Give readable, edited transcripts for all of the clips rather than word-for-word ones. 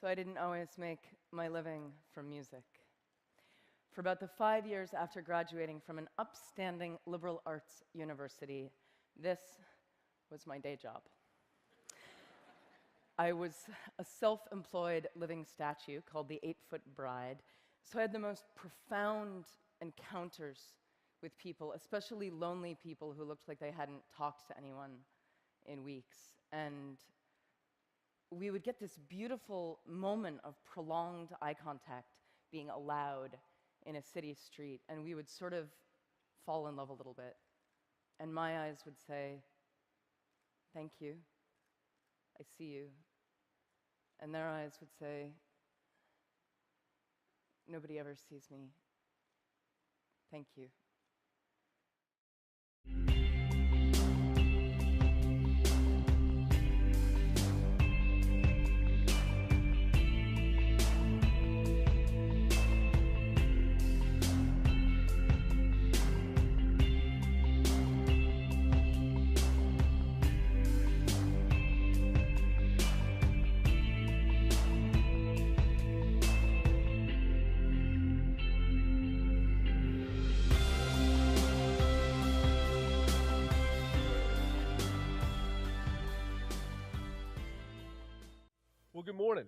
So I didn't always make my living from music. For about the 5 years after graduating from an upstanding liberal arts university, this was my day job. I was a self-employed living statue called the 8-Foot Bride, so I had the most profound encounters with people, especially lonely people who looked like they hadn't talked to anyone in weeks. And we would get this beautiful moment of prolonged eye contact being allowed in a city street, and we would sort of fall in love a little bit. And my eyes would say, "Thank you, I see you." And their eyes would say, "Nobody ever sees me. Thank you." Well, good morning.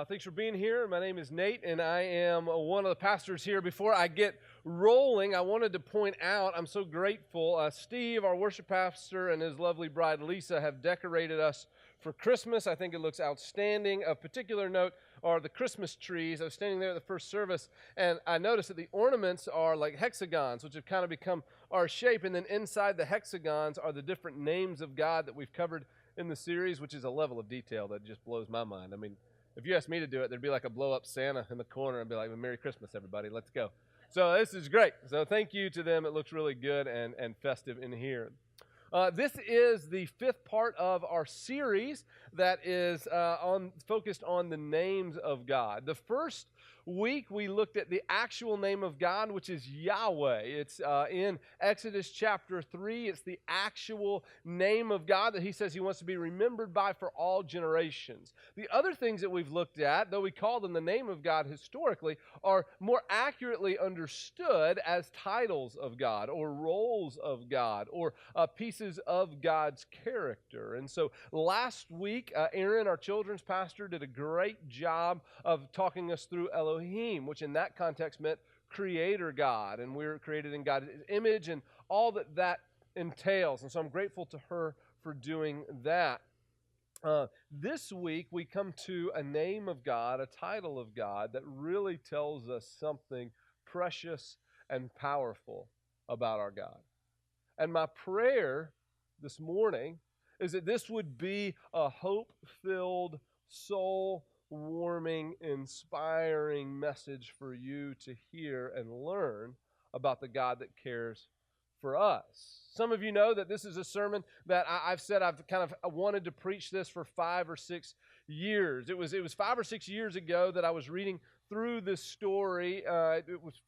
Thanks for being here. My name is Nate, and I am one of the pastors here. Before I get rolling, I wanted to point out I'm so grateful. Steve, our worship pastor, and his lovely bride, Lisa, have decorated us for Christmas. I think it looks outstanding. Of particular note are the Christmas trees. I was standing there at the first service, and I noticed that the ornaments are like hexagons, which have kind of become our shape, and then inside the hexagons are the different names of God that we've covered in the series, which is a level of detail that just blows my mind. I mean, if you asked me to do it, there'd be like a blow-up Santa in the corner and be like, "Merry Christmas, everybody, let's go." So this is great. So thank you to them. It looks really good and festive in here. This is the fifth part of our series that is focused on the names of God. The first week we looked at the actual name of God, which is Yahweh. It's in Exodus chapter 3. It's the actual name of God that he says he wants to be remembered by for all generations. The other things that we've looked at, though we call them the name of God historically, are more accurately understood as titles of God or roles of God or pieces of God's character. And so last week, Aaron, our children's pastor, did a great job of talking us through Elohim, which in that context meant creator God, and we're created in God's image and all that that entails. And so I'm grateful to her for doing that. This week we come to a name of God, a title of God that really tells us something precious and powerful about our God. And my prayer this morning is that this would be a hope-filled, soul-warming, inspiring message for you to hear and learn about the God that cares for us. Some of you know that this is a sermon that I've said I've kind of wanted to preach this for 5 or 6 years. It was 5 or 6 years ago that I was reading through this story. It was,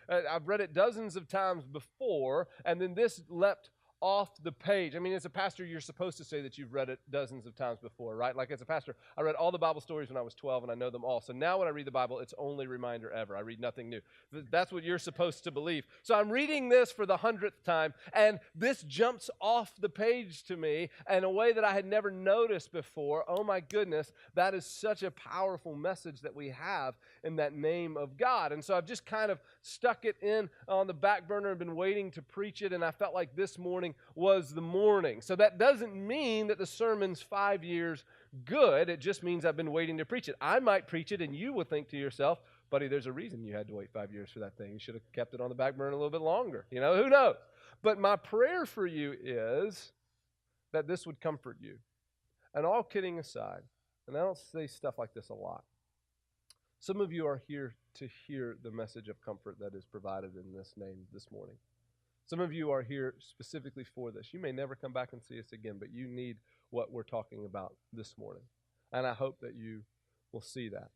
I've read it dozens of times before, and then this leapt off the page. I mean, as a pastor, you're supposed to say that you've read it dozens of times before, right? Like as a pastor, I read all the Bible stories when I was 12, and I know them all. So now when I read the Bible, it's only reminder ever. I read nothing new. That's what you're supposed to believe. So I'm reading this for the 100th time, and this jumps off the page to me in a way that I had never noticed before. Oh my goodness, that is such a powerful message that we have in that name of God. And so I've just kind of stuck it in on the back burner and been waiting to preach it, and I felt like this morning was the morning. So that doesn't mean that the sermon's 5 years good. It just means I've been waiting to preach it. I might preach it, and you will think to yourself, "Buddy, there's a reason you had to wait 5 years for that thing. You should have kept it on the back burner a little bit longer." Who knows? But my prayer for you is that this would comfort you. And all kidding aside, and I don't say stuff like this a lot, some of you are here to hear the message of comfort that is provided in this name this morning. Some of you are here specifically for this. You may never come back and see us again, but you need what we're talking about this morning. And I hope that you will see that.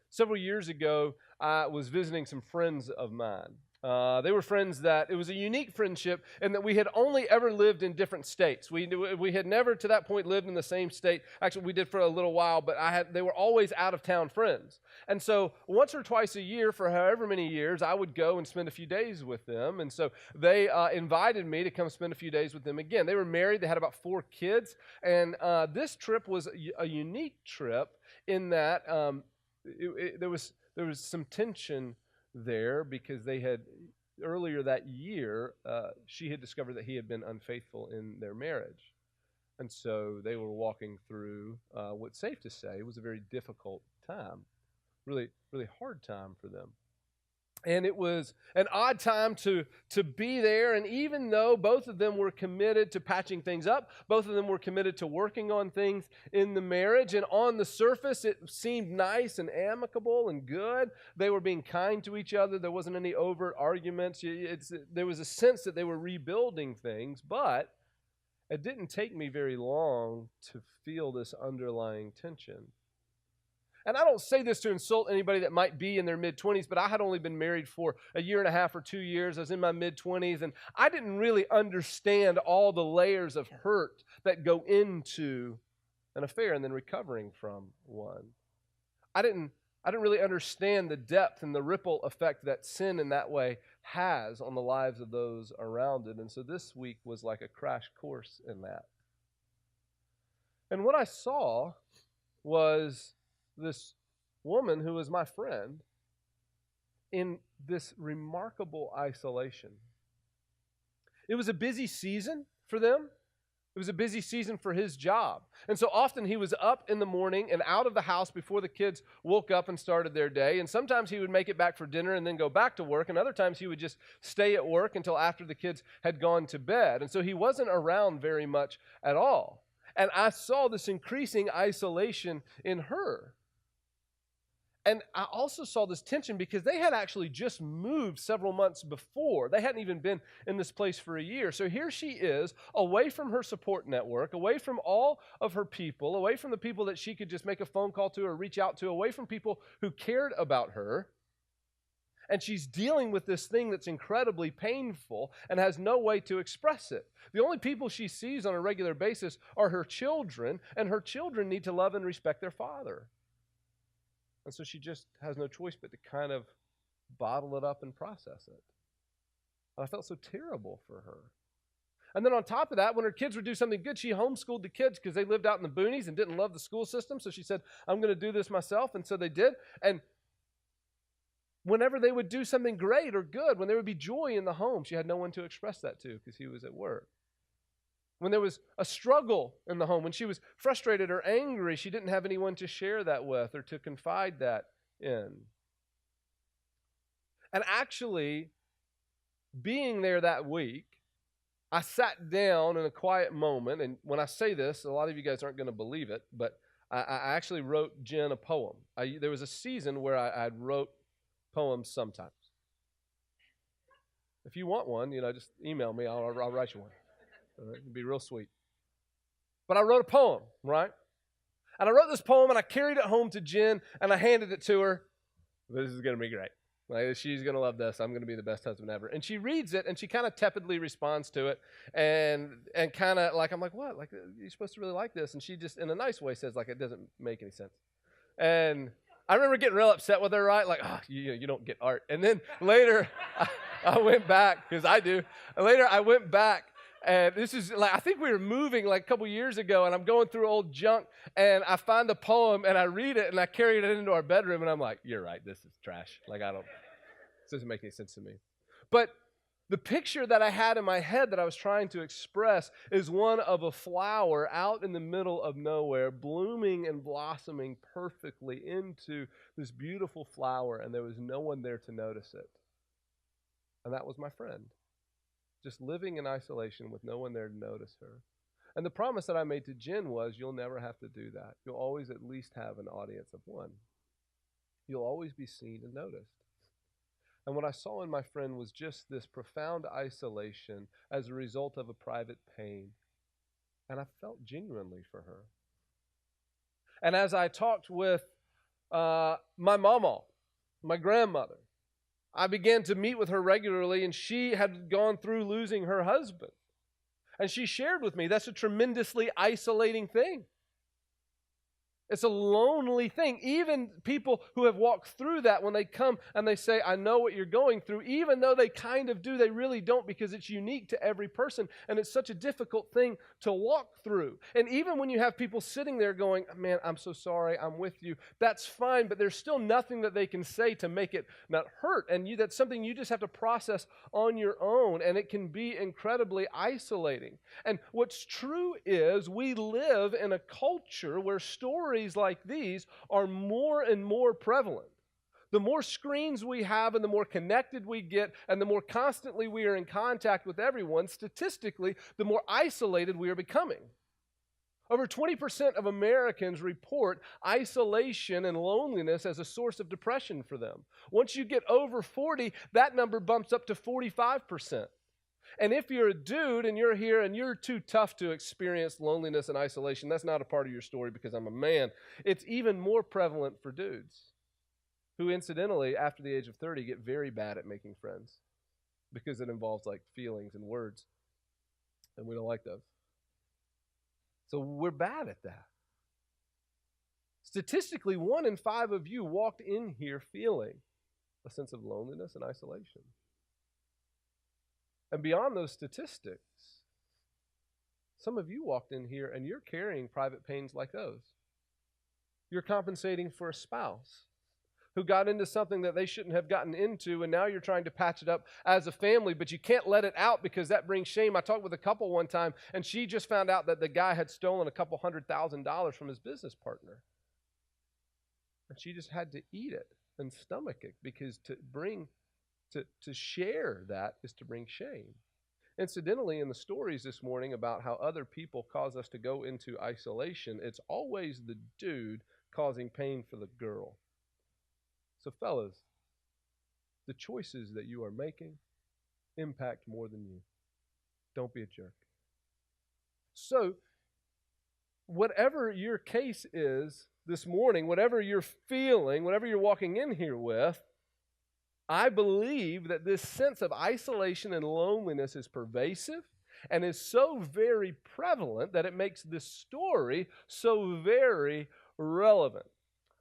Several years ago, I was visiting some friends of mine. They were friends that it was a unique friendship in that we had only ever lived in different states. We had never to that point lived in the same state. Actually, we did for a little while, but they were always out of town friends. And so once or twice a year for however many years, I would go and spend a few days with them. And so they invited me to come spend a few days with them again. They were married. They had about 4 kids. And this trip was a unique trip in that there was some tension there because they had earlier that year she had discovered that he had been unfaithful in their marriage, and so they were walking through what's safe to say was a very difficult time, really hard time for them. And it was an odd time to be there. And even though both of them were committed to patching things up, both of them were committed to working on things in the marriage, and on the surface it seemed nice and amicable and good. They were being kind to each other. There wasn't any overt arguments. There was a sense that they were rebuilding things, but it didn't take me very long to feel this underlying tension. And I don't say this to insult anybody that might be in their mid-20s, but I had only been married for a year and a half or 2 years. I was in my mid-20s, and I didn't really understand all the layers of hurt that go into an affair and then recovering from one. I didn't really understand the depth and the ripple effect that sin in that way has on the lives of those around it. And so this week was like a crash course in that. And what I saw was this woman who was my friend in this remarkable isolation. It was a busy season for them. It was a busy season for his job. And so often he was up in the morning and out of the house before the kids woke up and started their day. And sometimes he would make it back for dinner and then go back to work. And other times he would just stay at work until after the kids had gone to bed. And so he wasn't around very much at all. And I saw this increasing isolation in her. And I also saw this tension because they had actually just moved several months before. They hadn't even been in this place for a year. So here she is, away from her support network, away from all of her people, away from the people that she could just make a phone call to or reach out to, away from people who cared about her. And she's dealing with this thing that's incredibly painful and has no way to express it. The only people she sees on a regular basis are her children, and her children need to love and respect their father. And so she just has no choice but to kind of bottle it up and process it. And I felt so terrible for her. And then on top of that, when her kids would do something good, she homeschooled the kids because they lived out in the boonies and didn't love the school system. So she said, I'm going to do this myself. And so they did. And whenever they would do something great or good, when there would be joy in the home, she had no one to express that to because he was at work. When there was a struggle in the home, when she was frustrated or angry, she didn't have anyone to share that with or to confide that in. And actually, being there that week, I sat down in a quiet moment, and when I say this, a lot of you guys aren't going to believe it, but I actually wrote Jen a poem. There was a season where I wrote poems sometimes. If you want one, just email me. I'll write you one. It'd be real sweet. But I wrote a poem, right? And I wrote this poem, and I carried it home to Jen, and I handed it to her. This is going to be great. Like, she's going to love this. I'm going to be the best husband ever. And she reads it, and she kind of tepidly responds to it, and kind of like, I'm like, what? Like, you're supposed to really like this. And she just, in a nice way, says, like, it doesn't make any sense. And I remember getting real upset with her, right? Like, oh, you don't get art. And then later, I went back, because I do. And later, I went back. And this is like, I think we were moving like a couple years ago, and I'm going through old junk, and I find the poem, and I read it, and I carried it into our bedroom, and I'm like, you're right, this is trash. Like, this doesn't make any sense to me. But the picture that I had in my head that I was trying to express is one of a flower out in the middle of nowhere, blooming and blossoming perfectly into this beautiful flower, and there was no one there to notice it. And that was my friend. Just living in isolation with no one there to notice her. And the promise that I made to Jen was, you'll never have to do that. You'll always at least have an audience of one. You'll always be seen and noticed. And what I saw in my friend was just this profound isolation as a result of a private pain. And I felt genuinely for her. And as I talked with my mama, my grandmother, I began to meet with her regularly, and she had gone through losing her husband. And she shared with me that's a tremendously isolating thing. It's a lonely thing. Even people who have walked through that, when they come and they say, I know what you're going through, even though they kind of do, they really don't, because it's unique to every person. And it's such a difficult thing to walk through. And even when you have people sitting there going, man, I'm so sorry, I'm with you, that's fine, but there's still nothing that they can say to make it not hurt. And that's something you just have to process on your own. And it can be incredibly isolating. And what's true is we live in a culture where stories like these are more and more prevalent. The more screens we have and the more connected we get and the more constantly we are in contact with everyone, statistically, the more isolated we are becoming. Over 20% of Americans report isolation and loneliness as a source of depression for them. Once you get over 40, that number bumps up to 45%. And if you're a dude and you're here and you're too tough to experience loneliness and isolation, that's not a part of your story because I'm a man. It's even more prevalent for dudes who, incidentally, after the age of 30, get very bad at making friends because it involves like feelings and words. And we don't like those. So we're bad at that. Statistically, 1 in 5 of you walked in here feeling a sense of loneliness and isolation. And beyond those statistics, some of you walked in here and you're carrying private pains like those. You're compensating for a spouse who got into something that they shouldn't have gotten into, and now you're trying to patch it up as a family, but you can't let it out because that brings shame. I talked with a couple one time, and she just found out that the guy had stolen a couple $100,000 from his business partner. And she just had to eat it and stomach it because to share that is to bring shame. Incidentally, in the stories this morning about how other people cause us to go into isolation, it's always the dude causing pain for the girl. So fellas, the choices that you are making impact more than you. Don't be a jerk. So, whatever your case is this morning, whatever you're feeling, whatever you're walking in here with, I believe that this sense of isolation and loneliness is pervasive and is so very prevalent that it makes this story so very relevant.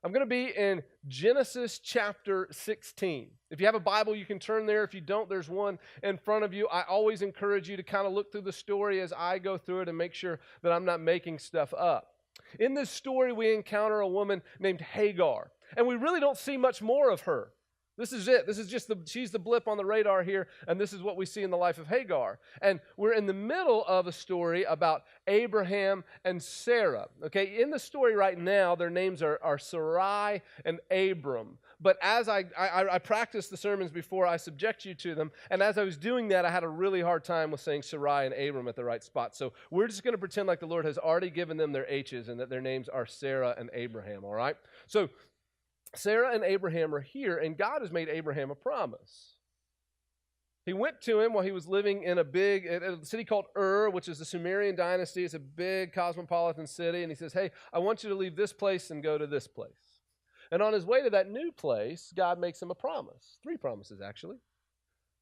I'm going to be in Genesis chapter 16. If you have a Bible, you can turn there. If you don't, there's one in front of you. I always encourage you to kind of look through the story as I go through it and make sure that I'm not making stuff up. In this story, we encounter a woman named Hagar, and we really don't see much more of her. This is it. This is just she's the blip on the radar here, and this is what we see in the life of Hagar. And we're in the middle of a story about Abraham and Sarah. Okay, in the story right now, their names are Sarai and Abram. But as I practiced the sermons before, I subject you to them, and as I was doing that, I had a really hard time with saying Sarai and Abram at the right spot. So we're just going to pretend like the Lord has already given them their H's and that their names are Sarah and Abraham, all right? So Sarah and Abraham are here, and God has made Abraham a promise. He went to him while he was living in a city called Ur, which is the Sumerian dynasty. It's a big cosmopolitan city, and he says, hey, I want you to leave this place and go to this place. And on his way to that new place, God makes him a promise. 3 promises, actually,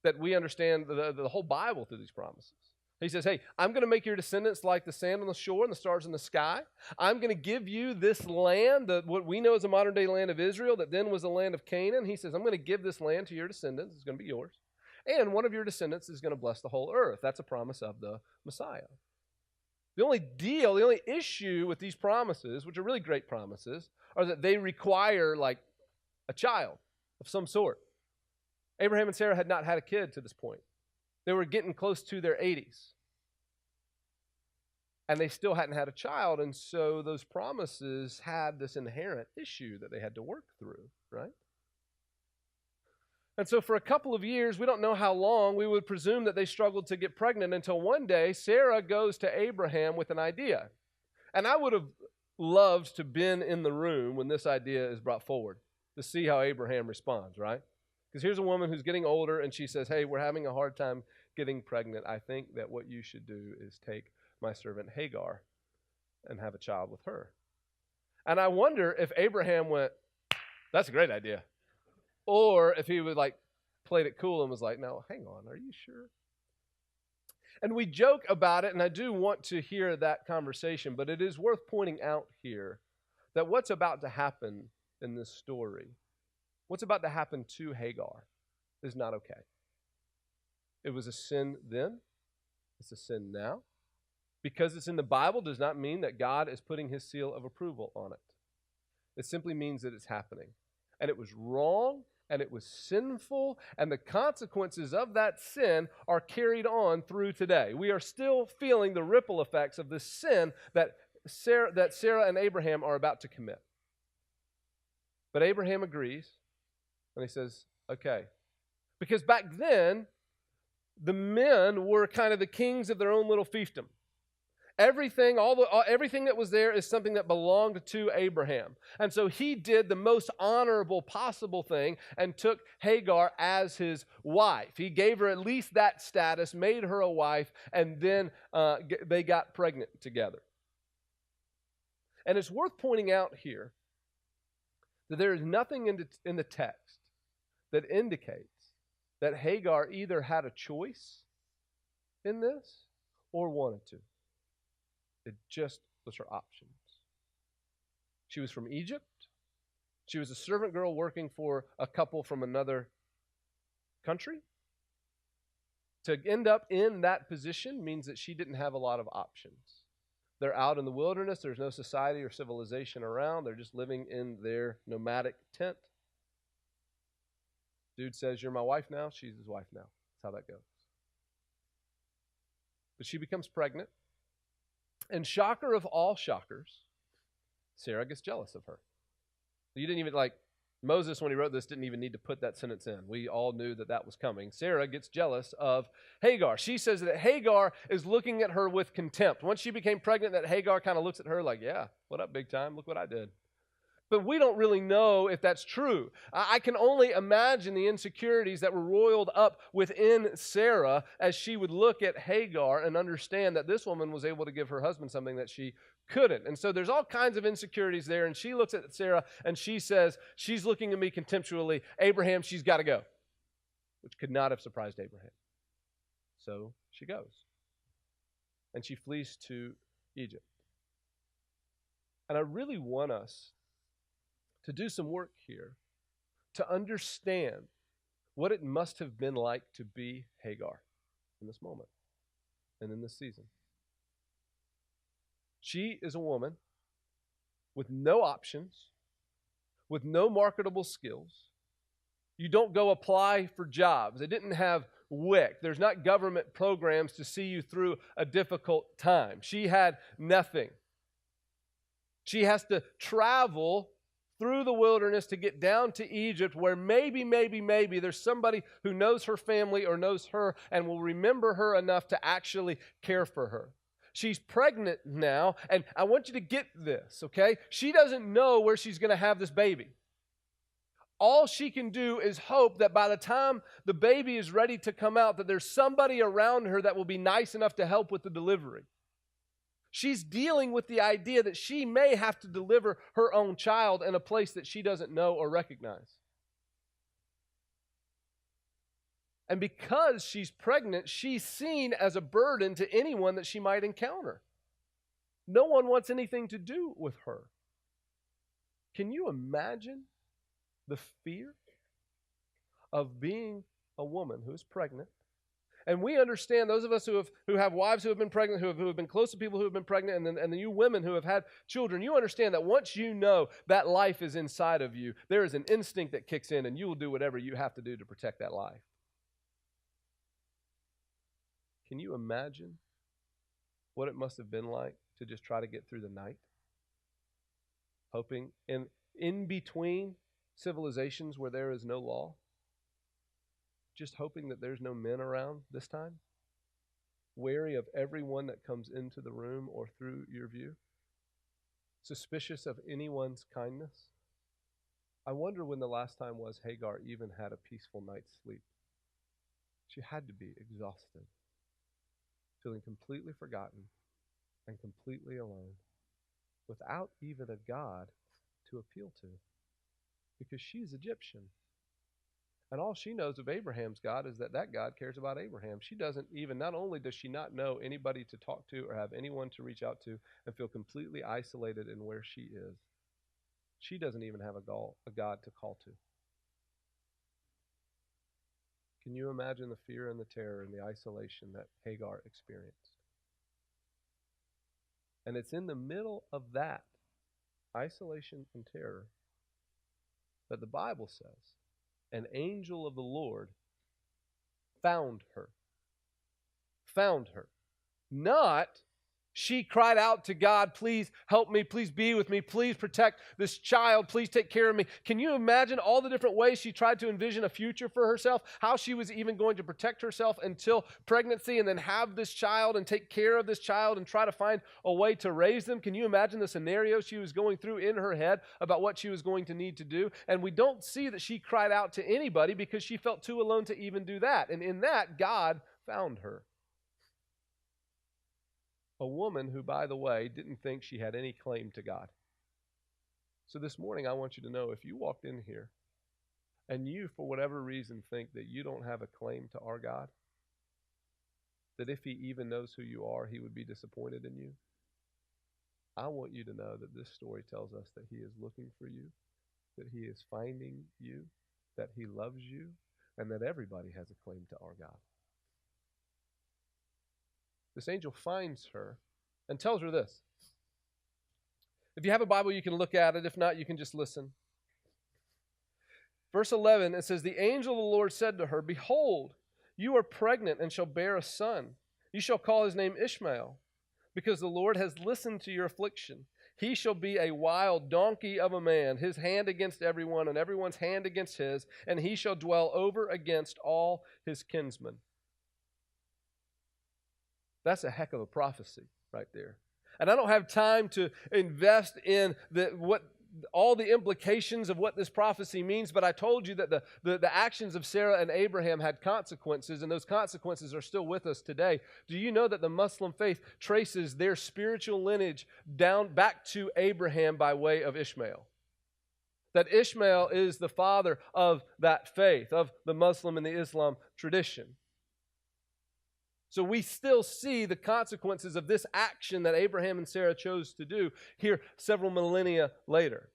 that we understand the whole Bible through these promises. He says, hey, I'm going to make your descendants like the sand on the shore and the stars in the sky. I'm going to give you this land, what we know as the modern-day land of Israel, that then was the land of Canaan. He says, I'm going to give this land to your descendants. It's going to be yours. And one of your descendants is going to bless the whole earth. That's a promise of the Messiah. The only issue with these promises, which are really great promises, are that they require like a child of some sort. Abraham and Sarah had not had a kid to this point. They were getting close to their 80s. And they still hadn't had a child, and so those promises had this inherent issue that they had to work through, right? And so for a couple of years, we don't know how long, we would presume that they struggled to get pregnant until one day Sarah goes to Abraham with an idea. And I would have loved to have been in the room when this idea is brought forward to see how Abraham responds, right? Because here's a woman who's getting older, and she says, hey, we're having a hard time getting pregnant. I think that what you should do is take my servant Hagar and have a child with her. And I wonder if Abraham went, that's a great idea. Or if he would like played it cool and was like, no, hang on, are you sure? And we joke about it, and I do want to hear that conversation, but it is worth pointing out here that what's about to happen in this story, what's about to happen to Hagar, is not okay. It was a sin then, it's a sin now. Because it's in the Bible does not mean that God is putting his seal of approval on it. It simply means that it's happening. And it was wrong, and it was sinful, and the consequences of that sin are carried on through today. We are still feeling the ripple effects of the sin that Sarah and Abraham are about to commit. But Abraham agrees, and he says, okay. Because back then, the men were kind of the kings of their own little fiefdom. Everything that was there is something that belonged to Abraham. And so he did the most honorable possible thing and took Hagar as his wife. He gave her at least that status, made her a wife, and then they got pregnant together. And it's worth pointing out here that there is nothing in the text that indicates that Hagar either had a choice in this or wanted to. It just was her options. She was from Egypt. She was a servant girl working for a couple from another country. To end up in that position means that she didn't have a lot of options. They're out in the wilderness. There's no society or civilization around. They're just living in their nomadic tent. Dude says, you're my wife now. She's his wife now. That's how that goes. But she becomes pregnant. And shocker of all shockers, Sarah gets jealous of her. You didn't even, Moses, when he wrote this, didn't even need to put that sentence in. We all knew that that was coming. Sarah gets jealous of Hagar. She says that Hagar is looking at her with contempt. Once she became pregnant, that Hagar kind of looks at her like, yeah, what up, big time? Look what I did. But we don't really know if that's true. I can only imagine the insecurities that were roiled up within Sarah as she would look at Hagar and understand that this woman was able to give her husband something that she couldn't. And so there's all kinds of insecurities there. And she looks at Sarah and she says, she's looking at me contemptuously. Abraham, she's got to go. Which could not have surprised Abraham. So she goes. And she flees to Egypt. And I really want us to do some work here to understand what it must have been like to be Hagar in this moment and in this season. She is a woman with no options, with no marketable skills. You don't go apply for jobs. They didn't have WIC. There's not government programs to see you through a difficult time. She had nothing. She has to travel through the wilderness to get down to Egypt, where maybe there's somebody who knows her family or knows her and will remember her enough to actually care for her. She's pregnant now, and I want you to get this, okay? She doesn't know where she's going to have this baby. All she can do is hope that by the time the baby is ready to come out, that there's somebody around her that will be nice enough to help with the delivery. She's dealing with the idea that she may have to deliver her own child in a place that she doesn't know or recognize. And because she's pregnant, she's seen as a burden to anyone that she might encounter. No one wants anything to do with her. Can you imagine the fear of being a woman who is pregnant? And we understand, those of us who have wives who have been pregnant, who have been close to people who have been pregnant, and then you women who have had children, you understand that once you know that life is inside of you, there is an instinct that kicks in, and you will do whatever you have to do to protect that life. Can you imagine what it must have been like to just try to get through the night? Hoping in between civilizations where there is no law, just hoping that there's no men around this time, wary of everyone that comes into the room or through your view, suspicious of anyone's kindness. I wonder when the last time was Hagar even had a peaceful night's sleep. She had to be exhausted, feeling completely forgotten and completely alone, without even a God to appeal to, because she's Egyptian. And all she knows of Abraham's God is that God cares about Abraham. She doesn't even, not only does she not know anybody to talk to or have anyone to reach out to and feel completely isolated in where she is, she doesn't even have a God to call to. Can you imagine the fear and the terror and the isolation that Hagar experienced? And it's in the middle of that isolation and terror that the Bible says an angel of the Lord found her. Found her. Not she cried out to God, please help me, please be with me, please protect this child, please take care of me. Can you imagine all the different ways she tried to envision a future for herself? How she was even going to protect herself until pregnancy and then have this child and take care of this child and try to find a way to raise them? Can you imagine the scenario she was going through in her head about what she was going to need to do? And we don't see that she cried out to anybody because she felt too alone to even do that. And in that, God found her. A woman who, by the way, didn't think she had any claim to God. So this morning, I want you to know if you walked in here and you, for whatever reason, think that you don't have a claim to our God, that if he even knows who you are, he would be disappointed in you, I want you to know that this story tells us that he is looking for you, that he is finding you, that he loves you, and that everybody has a claim to our God. This angel finds her and tells her this. If you have a Bible, you can look at it. If not, you can just listen. Verse 11, it says, the angel of the Lord said to her, behold, you are pregnant and shall bear a son. You shall call his name Ishmael, because the Lord has listened to your affliction. He shall be a wild donkey of a man, his hand against everyone, and everyone's hand against his, and he shall dwell over against all his kinsmen. That's a heck of a prophecy right there. And I don't have time to invest in all the implications of what this prophecy means, but I told you that the actions of Sarah and Abraham had consequences, and those consequences are still with us today. Do you know that the Muslim faith traces their spiritual lineage down back to Abraham by way of Ishmael? That Ishmael is the father of that faith, of the Muslim and the Islam tradition. So we still see the consequences of this action that Abraham and Sarah chose to do here several millennia later.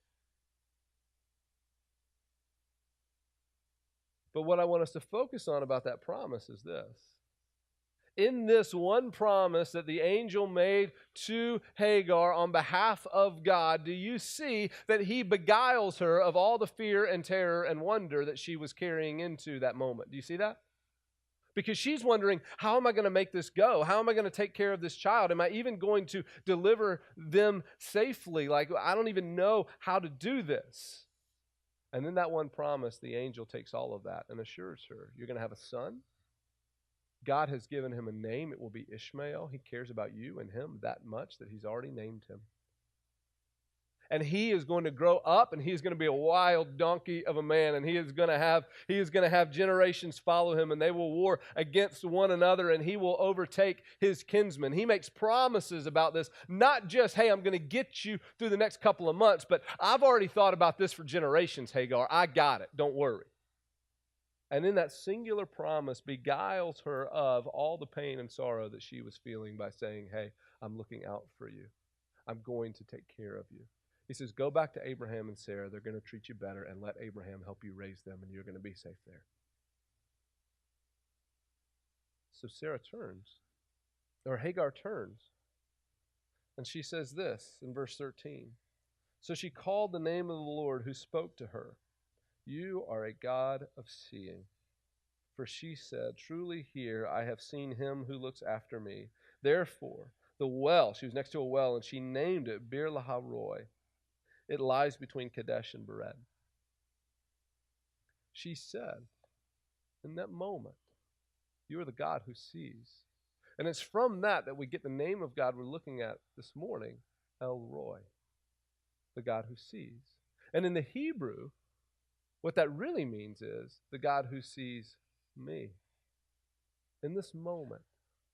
But what I want us to focus on about that promise is this. In this one promise that the angel made to Hagar on behalf of God, do you see that he beguiles her of all the fear and terror and wonder that she was carrying into that moment? Do you see that? Because she's wondering, how am I going to make this go? How am I going to take care of this child? Am I even going to deliver them safely? Like, I don't even know how to do this. And then that one promise, the angel takes all of that and assures her, you're going to have a son. God has given him a name. It will be Ishmael. He cares about you and him that much that he's already named him. And he is going to grow up, and he's going to be a wild donkey of a man, and he is going to have generations follow him, and they will war against one another, and he will overtake his kinsmen. He makes promises about this, not just, hey, I'm going to get you through the next couple of months, but I've already thought about this for generations, Hagar. I got it. Don't worry. And in that singular promise beguiles her of all the pain and sorrow that she was feeling by saying, hey, I'm looking out for you. I'm going to take care of you. He says, go back to Abraham and Sarah. They're going to treat you better, and let Abraham help you raise them, and you're going to be safe there. So Hagar turns, and she says this in verse 13. So she called the name of the Lord who spoke to her. You are a God of seeing. For she said, truly here I have seen him who looks after me. Therefore, the well, she was next to a well, and she named it Bir Lahai-roi. It lies between Kadesh and Bered. She said, in that moment, you are the God who sees. And it's from that we get the name of God we're looking at this morning, El Roi, the God who sees. And in the Hebrew, what that really means is the God who sees me. In this moment,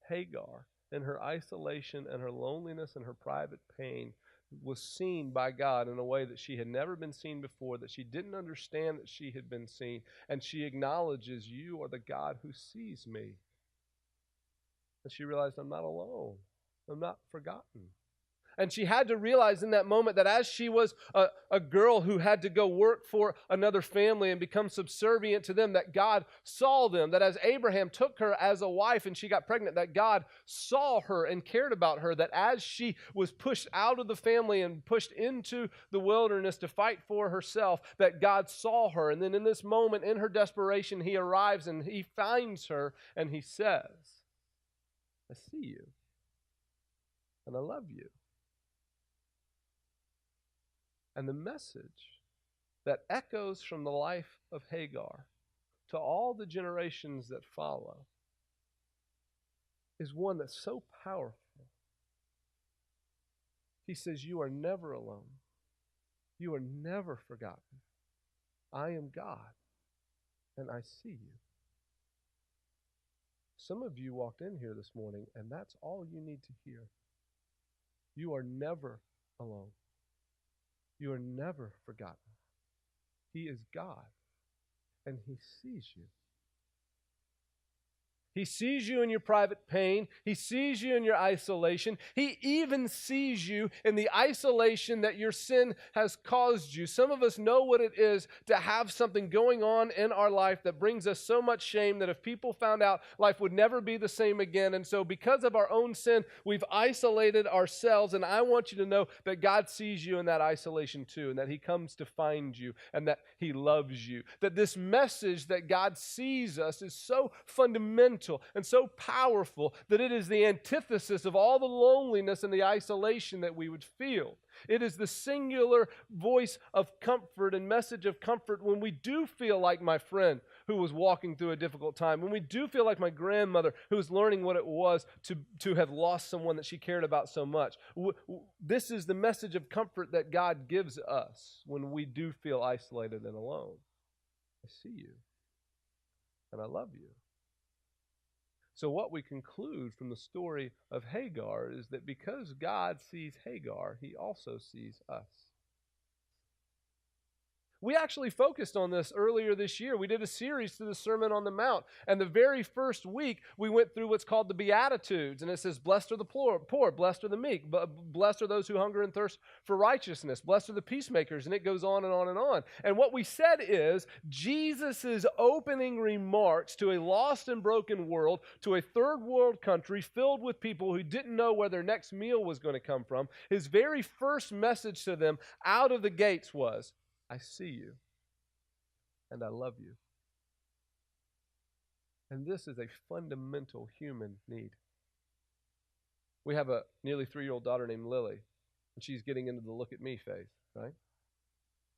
Hagar, in her isolation and her loneliness and her private pain, was seen by God in a way that she had never been seen before, that she didn't understand that she had been seen, and she acknowledges, you are the God who sees me. And she realized, I'm not alone. I'm not forgotten. And she had to realize in that moment that as she was a girl who had to go work for another family and become subservient to them, that God saw them, that as Abraham took her as a wife and she got pregnant, that God saw her and cared about her, that as she was pushed out of the family and pushed into the wilderness to fight for herself, that God saw her. And then in this moment, in her desperation, he arrives and he finds her and he says, I see you and I love you. And the message that echoes from the life of Hagar to all the generations that follow is one that's so powerful. He says, you are never alone. You are never forgotten. I am God, and I see you. Some of you walked in here this morning, and that's all you need to hear. You are never alone. You are never forgotten. He is God, and he sees you. He sees you in your private pain. He sees you in your isolation. He even sees you in the isolation that your sin has caused you. Some of us know what it is to have something going on in our life that brings us so much shame that if people found out, life would never be the same again. And so because of our own sin, we've isolated ourselves. And I want you to know that God sees you in that isolation too, and that he comes to find you, and that he loves you. That this message that God sees us is so fundamental and so powerful that it is the antithesis of all the loneliness and the isolation that we would feel. It is the singular voice of comfort and message of comfort when we do feel like my friend who was walking through a difficult time, when we do feel like my grandmother who was learning what it was to have lost someone that she cared about so much. This is the message of comfort that God gives us when we do feel isolated and alone. I see you, and I love you. So what we conclude from the story of Hagar is that because God sees Hagar, he also sees us. We actually focused on this earlier this year. We did a series through the Sermon on the Mount. And the very first week, we went through what's called the Beatitudes. And it says, blessed are the poor, blessed are the meek, blessed are those who hunger and thirst for righteousness, blessed are the peacemakers. And it goes on and on and on. And what we said is, Jesus' opening remarks to a lost and broken world, to a third world country filled with people who didn't know where their next meal was going to come from, his very first message to them out of the gates was, I see you, and I love you. And this is a fundamental human need. We have a nearly 3-year-old daughter named Lily, and she's getting into the look at me phase, right?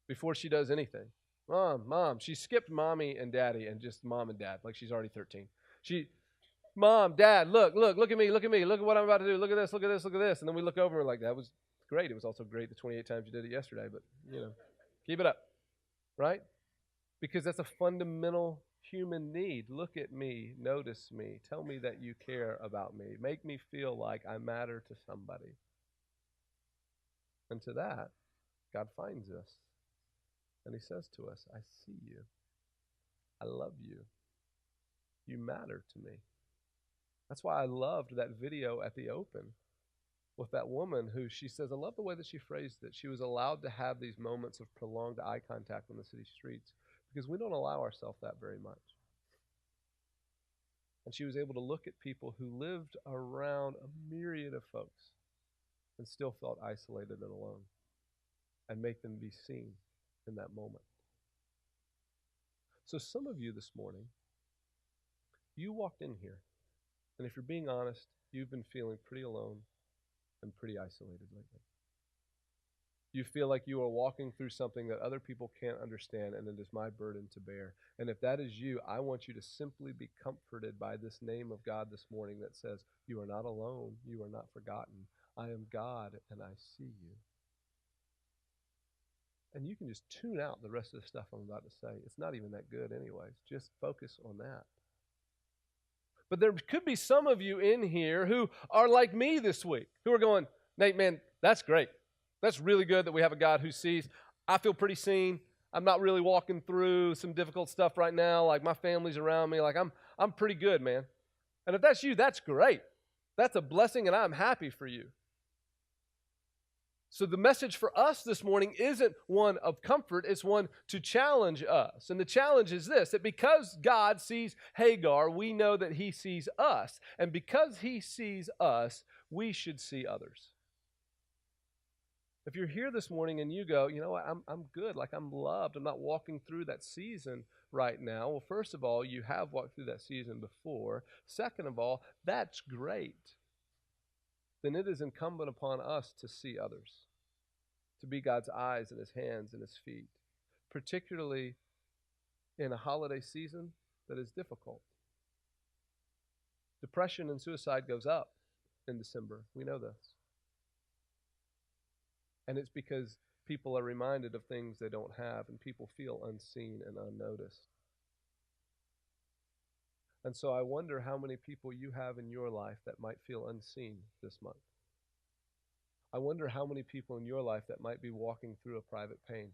Before she does anything. Mom. She skipped mommy and daddy and just mom and dad, like she's already 13. Mom, Dad, look at me, look at what I'm about to do, look at this. And then we look over and we're like, that was great. It was also great the 28 times you did it yesterday, but, keep it up, right? Because that's a fundamental human need. Look at me, notice me, tell me that you care about me, make me feel like I matter to somebody. And to that, God finds us. And he says to us, I see you. I love you. You matter to me. That's why I loved that video at the Open with that woman who she says, I love the way that she phrased it. She was allowed to have these moments of prolonged eye contact on the city streets because we don't allow ourselves that very much. And she was able to look at people who lived around a myriad of folks and still felt isolated and alone and make them be seen in that moment. So some of you this morning, you walked in here, and if you're being honest, you've been feeling pretty alone and pretty isolated lately. You feel like you are walking through something that other people can't understand, and it is my burden to bear. And if that is you, I want you to simply be comforted by this name of God this morning that says, you are not alone, you are not forgotten. I am God, and I see you. And you can just tune out the rest of the stuff I'm about to say. It's not even that good anyways. Just focus on that. But there could be some of you in here who are like me this week, who are going, Nate, man, that's great. That's really good that we have a God who sees. I feel pretty seen. I'm not really walking through some difficult stuff right now. Like my family's around me. Like I'm pretty good, man. And if that's you, that's great. That's a blessing, and I'm happy for you. So the message for us this morning isn't one of comfort, it's one to challenge us. And the challenge is this, that because God sees Hagar, we know that he sees us. And because he sees us, we should see others. If you're here this morning and you go, you know what, I'm good, like I'm loved, I'm not walking through that season right now. Well, first of all, you have walked through that season before. Second of all, that's great. Then it is incumbent upon us to see others, to be God's eyes and his hands and his feet, particularly in a holiday season that is difficult. Depression and suicide goes up in December. We know this. And it's because people are reminded of things they don't have, and people feel unseen and unnoticed. And so I wonder how many people you have in your life that might feel unseen this month. I wonder how many people in your life that might be walking through a private pain.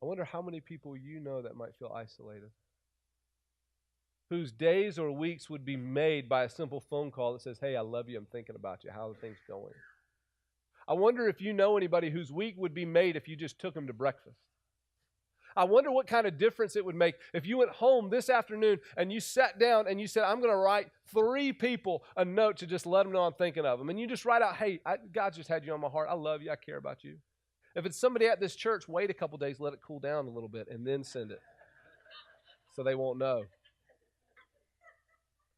I wonder how many people you know that might feel isolated, whose days or weeks would be made by a simple phone call that says, hey, I love you, I'm thinking about you, how are things going? I wonder if you know anybody whose week would be made if you just took them to breakfast. I wonder what kind of difference it would make if you went home this afternoon and you sat down and you said, I'm going to write 3 people a note to just let them know I'm thinking of them. And you just write out, hey, God just had you on my heart. I love you. I care about you. If it's somebody at this church, wait a couple days, let it cool down a little bit, and then send it so they won't know.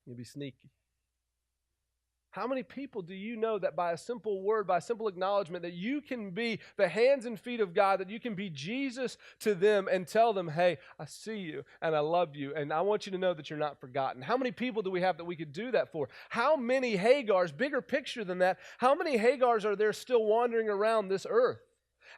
You'll be sneaky. How many people do you know that by a simple word, by a simple acknowledgement, that you can be the hands and feet of God, that you can be Jesus to them and tell them, hey, I see you and I love you and I want you to know that you're not forgotten? How many people do we have that we could do that for? How many Hagars, bigger picture than that, how many Hagars are there still wandering around this earth?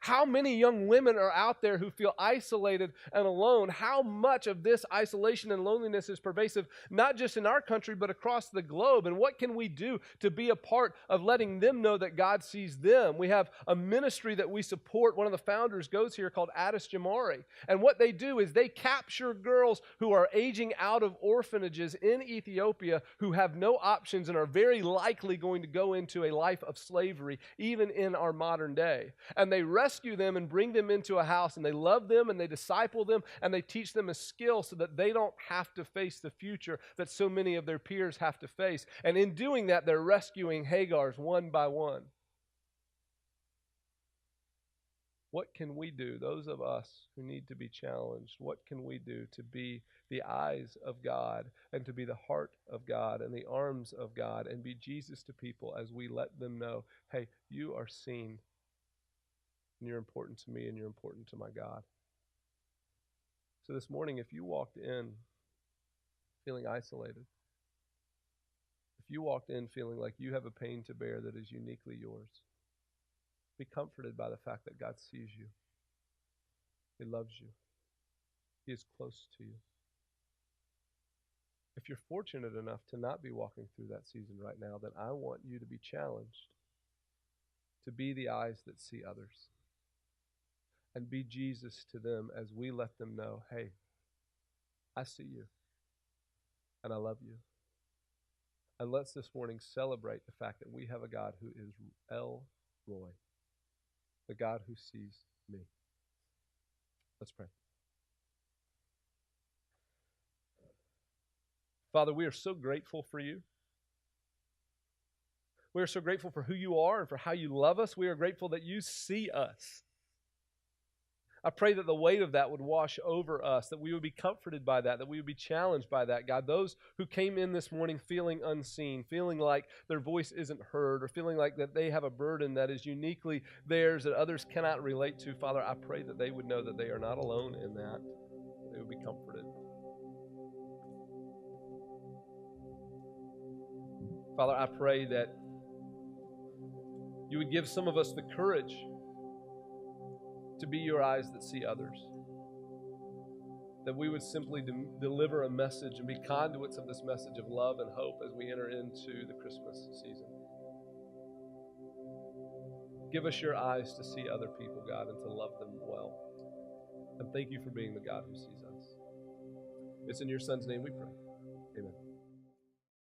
How many young women are out there who feel isolated and alone? How much of this isolation and loneliness is pervasive, not just in our country, but across the globe? And what can we do to be a part of letting them know that God sees them? We have a ministry that we support. One of the founders goes here called Addis Jamari. And what they do is they capture girls who are aging out of orphanages in Ethiopia who have no options and are very likely going to go into a life of slavery, even in our modern day. And they rescue them and bring them into a house, and they love them and they disciple them and they teach them a skill so that they don't have to face the future that so many of their peers have to face. And in doing that, they're rescuing Hagars one by one. What can we do, those of us who need to be challenged, what can we do to be the eyes of God and to be the heart of God and the arms of God and be Jesus to people as we let them know, hey, you are seen. And you're important to me and you're important to my God. So this morning, if you walked in feeling isolated, if you walked in feeling like you have a pain to bear that is uniquely yours, be comforted by the fact that God sees you. He loves you. He is close to you. If you're fortunate enough to not be walking through that season right now, then I want you to be challenged to be the eyes that see others. And be Jesus to them as we let them know, hey, I see you, and I love you. And let's this morning celebrate the fact that we have a God who is El Roy, the God who sees me. Let's pray. Father, we are so grateful for you. We are so grateful for who you are and for how you love us. We are grateful that you see us. I pray that the weight of that would wash over us, that we would be comforted by that we would be challenged by that. God, those who came in this morning feeling unseen, feeling like their voice isn't heard, or feeling like that they have a burden that is uniquely theirs that others cannot relate to, Father, I pray that they would know that they are not alone in that. They would be comforted. Father, I pray that you would give some of us the courage to be your eyes that see others. That we would simply deliver a message and be conduits of this message of love and hope as we enter into the Christmas season. Give us your eyes to see other people, God, and to love them well. And thank you for being the God who sees us. It's in your Son's name we pray. Amen.